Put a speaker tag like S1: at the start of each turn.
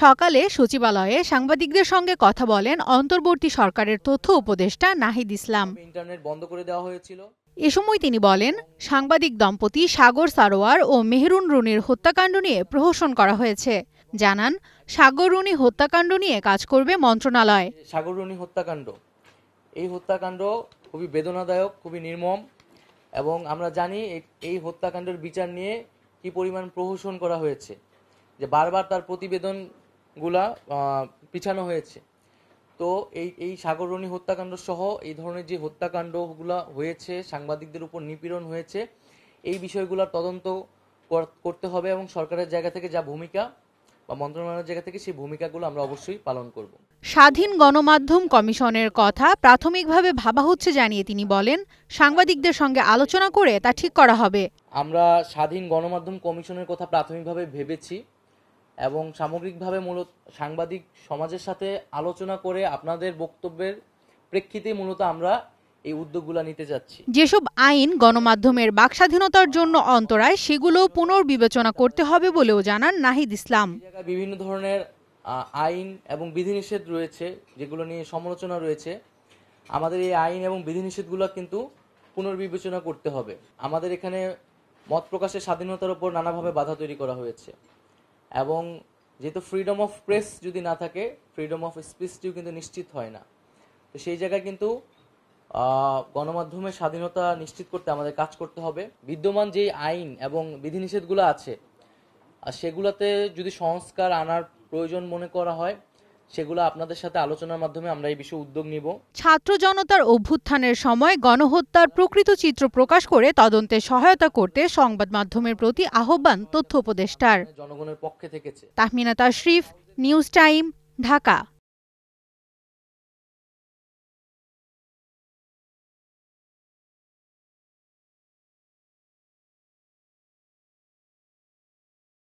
S1: সকালে সচিবালয়ে সাংবাদিকদের সঙ্গে কথা বলেন অন্তর্বর্তী সরকারের তথ্য উপদেষ্টা নাহিদ ইসলাম।
S2: ইন্টারনেট বন্ধ করে দেওয়া হয়েছিল।
S1: এ সময় তিনি বলেন, সাংবাদিক দম্পতি সাগর সারোয়ার ও মেহেরুন রুনির হত্যাকাণ্ড নিয়ে প্রহসন করা হয়েছে। জানান, সাগর রুনি হত্যাকাণ্ড নিয়ে কাজ করবে মন্ত্রণালয়।
S2: সাগর রুনি হত্যাকাণ্ড, এই হত্যাকাণ্ড খুবই বেদনাদায়ক, খুবই নির্মম, এবং আমরা জানি এই হত্যাকাণ্ডের বিচার নিয়ে কি পরিমাণ প্রহসন করা হয়েছে, যে বারবার তার প্রতিবেদনগুলা পিছানো হয়েছে। তো এই সাগর রুনি হত্যাকাণ্ড সহ এই ধরনের যে হত্যাকাণ্ডগুলো হয়েছে, সাংবাদিকদের উপর নিপীড়ন হয়েছে, এই বিষয়গুলোর তদন্ত করতে হবে এবং সরকারের জায়গা থেকে যা ভূমিকা বা মন্ত্রণালয়ের জায়গা থেকে সেই ভূমিকাগুলো আমরা অবশ্যই পালন করব।
S1: স্বাধীন গণমাধ্যম কমিশনের কথা প্রাথমিকভাবে ভাবা হচ্ছে জানিয়ে তিনি বলেন, সাংবাদিকদের সঙ্গে আলোচনা করে তা ঠিক করা হবে।
S2: আমরা স্বাধীন গণমাধ্যম কমিশনের কথা প্রাথমিকভাবে ভেবেছি এবং সামগ্রিকভাবে মূলত সাংবাদিক সমাজের সাথে আলোচনা করে আপনাদের বক্তব্যের প্রেক্ষিতে মূলত আমরা এই উদ্যোগগুলো নিতে যাচ্ছি।
S1: যেসব আইন গণমাধ্যমের বাকস্বাধীনতার জন্য অন্তরায়, সেগুলো পুনর্বিবেচনা করতে হবে বলেও জানান নাহিদ ইসলাম।
S2: বিভিন্ন ধরনের আইন এবং বিধিনিষেধ রয়েছে, যেগুলো নিয়ে সমালোচনা রয়েছে। আমাদের এই আইন এবং বিধিনিষেধগুলো কিন্তু পুনর্বিবেচনা করতে হবে। আমাদের এখানে মত প্রকাশের স্বাধীনতার উপর নানাভাবে বাধা তৈরি করা হয়েছে, এবং যেহেতু ফ্রিডম অফ প্রেস যদি না থাকে, ফ্রিডম অফ স্পিচটিও কিন্তু নিশ্চিত হয় না। তো সেই জায়গায় কিন্তু গণমাধ্যমের স্বাধীনতা নিশ্চিত করতে আমাদের কাজ করতে হবে। বিদ্যমান যেই আইন এবং বিধিনিষেধগুলো আছে, সেগুলোতে যদি সংস্কার আনার প্রয়োজন মনে করা হয়, সেগুলো আপনাদের সাথে আলোচনার মাধ্যমে আমরা এই বিষয়ে উদ্যোগ নিব।
S1: ছাত্র জনতার অভ্যুত্থানের সময় গণহত্যার প্রকৃত চিত্র প্রকাশ করে তদন্তে সহায়তা করতে সংবাদ মাধ্যমের প্রতি আহ্বান তথ্য উপদেষ্টার।
S2: জনগণের পক্ষে থেকেছে।
S1: Tahmina Tashrif, news time, Dhaka.